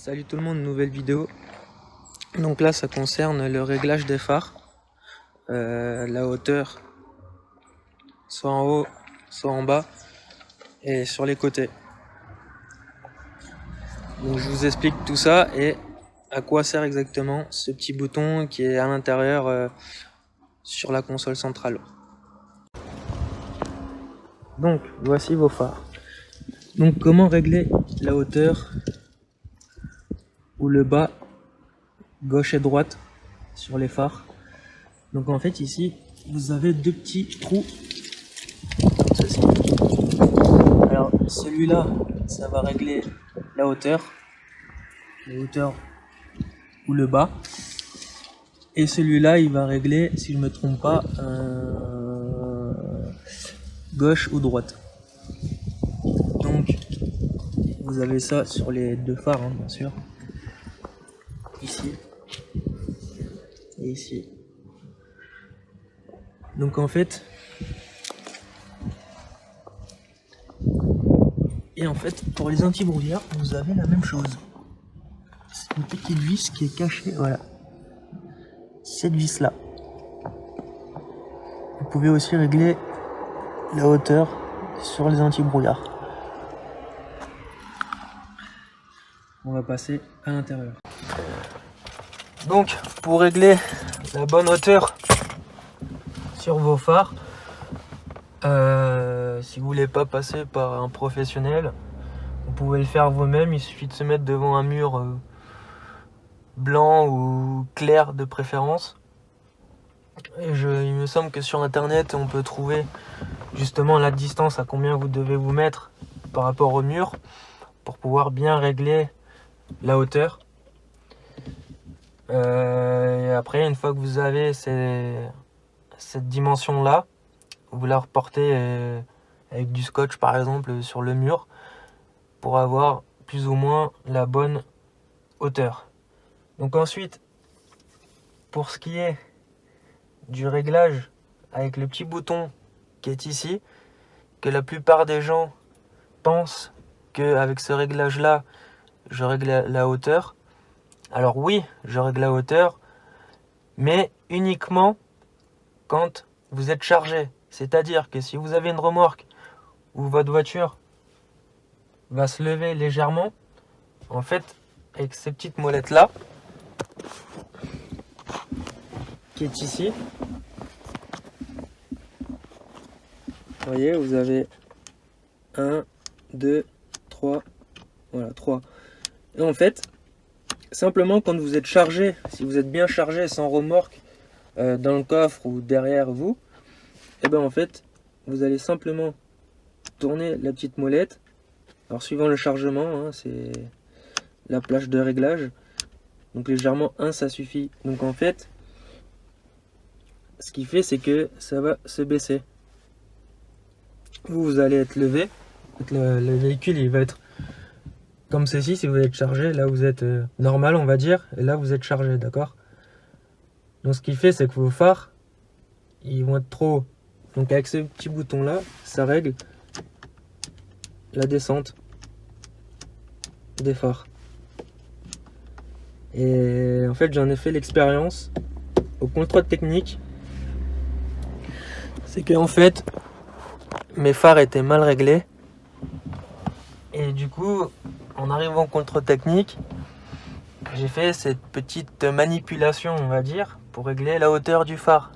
Salut tout le monde, nouvelle vidéo. Donc là ça concerne le réglage des phares, la hauteur, soit en haut, soit en bas et sur les côtés. Donc je vous explique tout ça et à quoi sert exactement ce petit bouton qui est à l'intérieur sur la console centrale. Donc voici vos phares. Donc comment régler la hauteur ou le bas, gauche et droite sur les phares. Donc en fait ici vous avez deux petits trous comme ceci. Alors celui-là ça va régler la hauteur ou le bas, et celui-là il va régler, si je me trompe pas, gauche ou droite. Donc vous avez ça sur les deux phares hein, bien sûr, ici et ici. Donc en fait pour les anti-brouillard vous avez la même chose. C'est une petite vis qui est cachée, voilà, cette vis là. Vous pouvez aussi régler la hauteur sur les anti-brouillard. On va passer à l'intérieur. Donc pour régler la bonne hauteur sur vos phares, si vous voulez pas passer par un professionnel, vous pouvez le faire vous-même. Il suffit de se mettre devant un mur blanc ou clair de préférence. Et il me semble que sur internet on peut trouver justement la distance à combien vous devez vous mettre par rapport au mur pour pouvoir bien régler la hauteur. Et après, une fois que vous avez cette dimension là, vous la reportez avec du scotch par exemple sur le mur pour avoir plus ou moins la bonne hauteur. Donc ensuite, pour ce qui est du réglage avec le petit bouton qui est ici, que la plupart des gens pensent qu'avec ce réglage là je règle la hauteur. Alors oui, je règle la hauteur, mais uniquement quand vous êtes chargé. C'est-à-dire que si vous avez une remorque où votre voiture va se lever légèrement, en fait, avec ces petites molettes là, qui est ici, vous voyez, vous avez 1, 2, 3, voilà, 3. Et en fait, simplement quand vous êtes chargé, si vous êtes bien chargé sans remorque dans le coffre ou derrière vous, et ben en fait vous allez simplement tourner la petite molette. Alors suivant le chargement hein, c'est la plage de réglage, donc légèrement 1 ça suffit. Donc en fait ce qui fait c'est que ça va se baisser, vous allez être levé, le véhicule il va être comme ceci. Si vous êtes chargé, là vous êtes normal on va dire, et là vous êtes chargé, d'accord. Donc ce qui fait c'est que vos phares ils vont être trop hauts. Donc avec ce petit bouton là ça règle la descente des phares. Et en fait j'en ai fait l'expérience au contrôle technique. C'est que en fait mes phares étaient mal réglés, et du coup en arrivant au contrôle technique j'ai fait cette petite manipulation on va dire pour régler la hauteur du phare.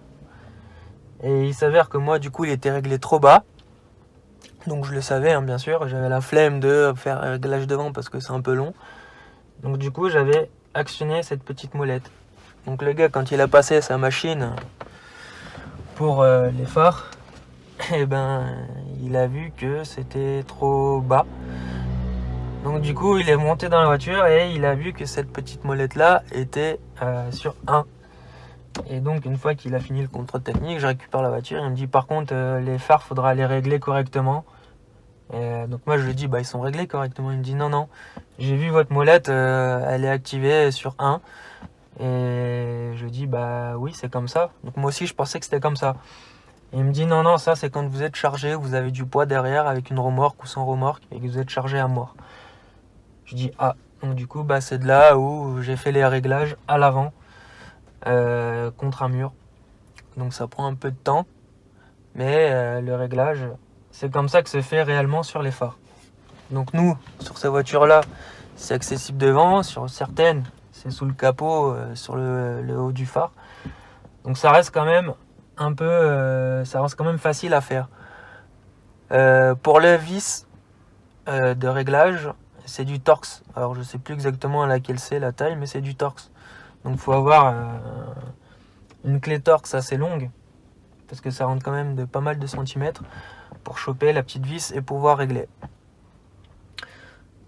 Et il s'avère que moi du coup il était réglé trop bas. Donc je le savais hein, bien sûr, j'avais la flemme de faire un réglage devant parce que c'est un peu long. Donc du coup j'avais actionné cette petite molette. Donc le gars quand il a passé sa machine pour les phares, et ben il a vu que c'était trop bas. Donc du coup il est monté dans la voiture et il a vu que cette petite molette là était sur 1. Et donc une fois qu'il a fini le contrôle technique, je récupère la voiture, il me dit par contre les phares faudra les régler correctement. Et donc moi je lui dis bah ils sont réglés correctement. Il me dit non, j'ai vu votre molette, elle est activée sur 1. Et je lui dis bah oui c'est comme ça. Donc moi aussi je pensais que c'était comme ça. Et il me dit non ça c'est quand vous êtes chargé, vous avez du poids derrière avec une remorque ou sans remorque et que vous êtes chargé à mort. Je dis ah Donc du coup, c'est de là où j'ai fait les réglages à l'avant contre un mur. Donc ça prend un peu de temps, mais le réglage, c'est comme ça que se fait réellement sur les phares. Donc nous, sur ces voitures-là, c'est accessible devant, sur certaines, c'est sous le capot, sur le haut du phare. Donc ça reste quand même ça reste quand même facile à faire. Pour le vis de réglage, c'est du Torx. Alors je sais plus exactement à laquelle c'est la taille, mais c'est du Torx. Donc faut avoir une clé Torx assez longue, parce que ça rentre quand même de pas mal de centimètres pour choper la petite vis et pouvoir régler.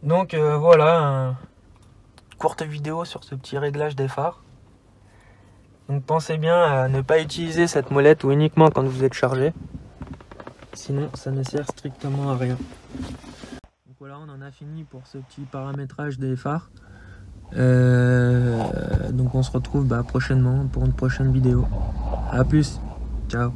Donc voilà, courte vidéo sur ce petit réglage des phares. Donc pensez bien à ne pas utiliser cette molette ou uniquement quand vous êtes chargé. Sinon ça ne sert strictement à rien. Donc voilà, on en a fini pour ce petit paramétrage des phares. Donc on se retrouve prochainement pour une prochaine vidéo. A plus, ciao.